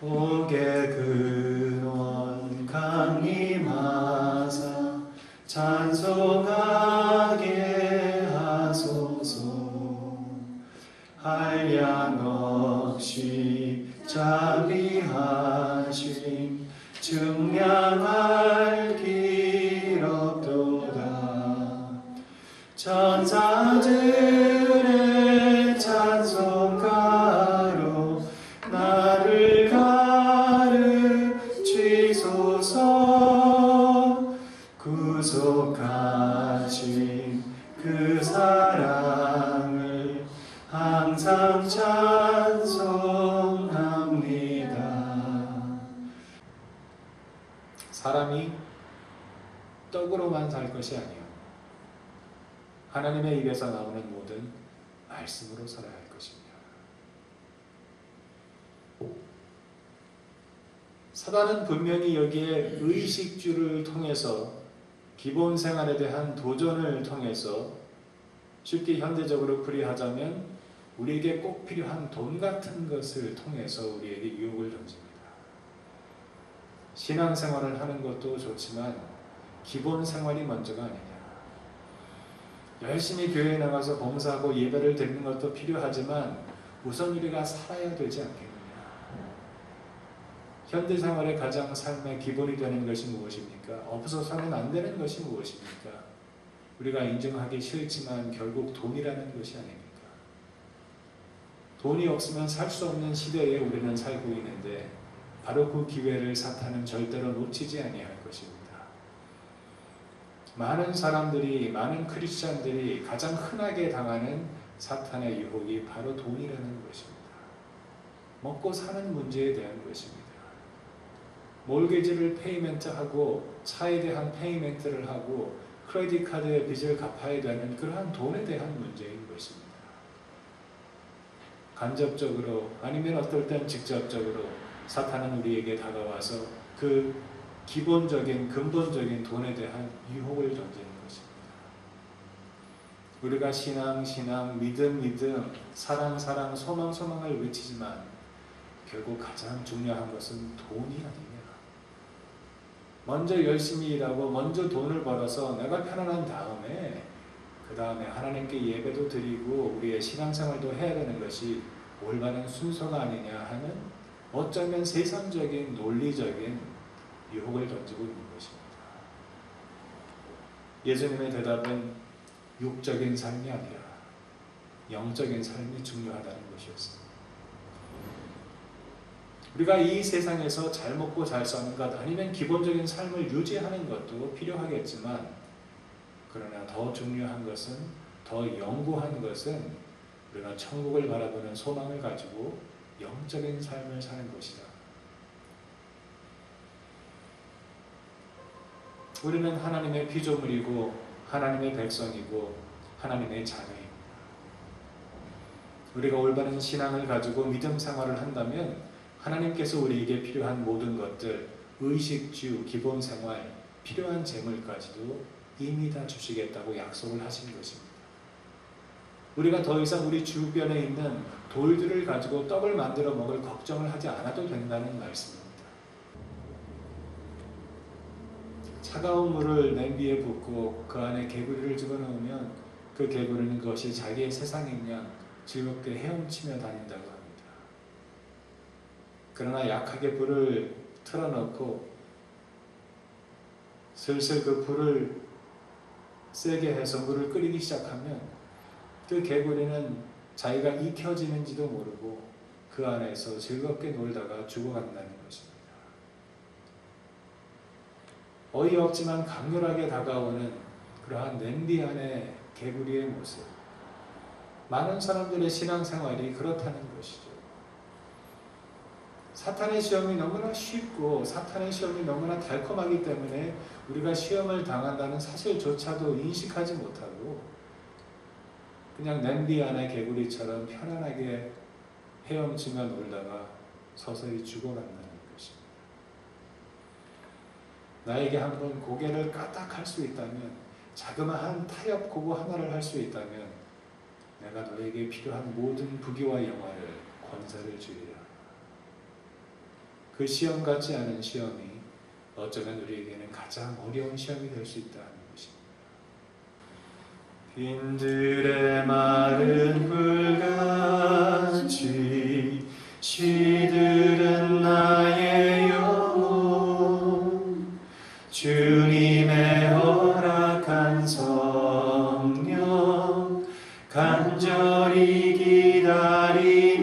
복의 근원 강림하사 찬송하게 하소서. 한량 없이 자비하심 증량할 길 없도다. 천사들의 찬송가로 나를 가르치소서. 구속하신 그 사랑을 항상 찬송합니다. 사람이 떡으로만 살 것이 아니요 하나님의 입에서 나오는 모든 말씀으로 살아야 할 것입니다. 사단은 분명히 여기에 의식주를 통해서 기본 생활에 대한 도전을 통해서 쉽게 현대적으로 풀이하자면 우리에게 꼭 필요한 돈 같은 것을 통해서 우리에게 유혹을 던집니다. 신앙생활을 하는 것도 좋지만 기본 생활이 먼저가 아니냐. 열심히 교회에 나가서 봉사하고 예배를 드리는 것도 필요하지만 우선 우리가 살아야 되지 않겠느냐. 현대생활의 가장 삶의 기본이 되는 것이 무엇입니까? 없어서는 안 되는 것이 무엇입니까? 우리가 인정하기 싫지만 결국 돈이라는 것이 아닙니까? 돈이 없으면 살 수 없는 시대에 우리는 살고 있는데 바로 그 기회를 사탄은 절대로 놓치지 아니할 것입니다. 많은 사람들이, 많은 크리스찬들이 가장 흔하게 당하는 사탄의 유혹이 바로 돈이라는 것입니다. 먹고 사는 문제에 대한 것입니다. 몰게지를 페이멘트하고 차에 대한 페이멘트를 하고 크레딧 카드의 빚을 갚아야 되는 그러한 돈에 대한 문제인 것입니다. 간접적으로 아니면 어떨 땐 직접적으로 사탄은 우리에게 다가와서 그 기본적인 근본적인 돈에 대한 유혹을 던지는 것입니다. 우리가 신앙, 믿음, 사랑, 소망을 외치지만 결국 가장 중요한 것은 돈이 아니냐. 먼저 열심히 일하고 먼저 돈을 벌어서 내가 편안한 다음에 그 다음에 하나님께 예배도 드리고 우리의 신앙생활도 해야 되는 것이 올바른 순서가 아니냐 하는 어쩌면 세상적인 논리적인 유혹을 던지고 있는 것입니다. 예수님의 대답은 육적인 삶이 아니라 영적인 삶이 중요하다는 것이었습니다. 우리가 이 세상에서 잘 먹고 잘 사는 것 아니면 기본적인 삶을 유지하는 것도 필요하겠지만 그러나 더 중요한 것은, 더 영구한 것은 우리가 천국을 바라보는 소망을 가지고 영적인 삶을 사는 것이다. 우리는 하나님의 피조물이고 하나님의 백성이고 하나님의 자녀입니다. 우리가 올바른 신앙을 가지고 믿음 생활을 한다면 하나님께서 우리에게 필요한 모든 것들, 의식주, 기본 생활, 필요한 재물까지도 이미 다 주시겠다고 약속을 하신 것입니다. 우리가 더 이상 우리 주변에 있는 돌들을 가지고 떡을 만들어 먹을 걱정을 하지 않아도 된다는 말씀입니다. 차가운 물을 냄비에 붓고 그 안에 개구리를 집어넣으면 그 개구리는 그것이 자기의 세상인 양 즐겁게 헤엄치며 다닌다고 합니다. 그러나 약하게 불을 틀어놓고 슬슬 그 불을 세게 해서 물을 끓이기 시작하면 그 개구리는 자기가 익혀지는지도 모르고 그 안에서 즐겁게 놀다가 죽어간다는 것입니다. 어이없지만 강렬하게 다가오는 그러한 냄비 안의 개구리의 모습. 많은 사람들의 신앙생활이 그렇다는 것이죠. 사탄의 시험이 너무나 쉽고 사탄의 시험이 너무나 달콤하기 때문에 우리가 시험을 당한다는 사실조차도 인식하지 못하고 그냥 냄비 안의 개구리처럼 편안하게 헤엄치며 놀다가 서서히 죽어간다는 것입니다. 나에게 한번 고개를 까딱할 수 있다면, 자그마한 타협 고거 하나를 할 수 있다면 내가 너에게 필요한 모든 부귀와 영화를 권세를 주리라. 그 시험 같지 않은 시험이 어쩌면 우리에게는 가장 어려운 시험이 될 수 있다는 것입니다. 빈들의 마른 굴같이 시들은 나의 영혼 주님의 허락한 성령 간절히 기다리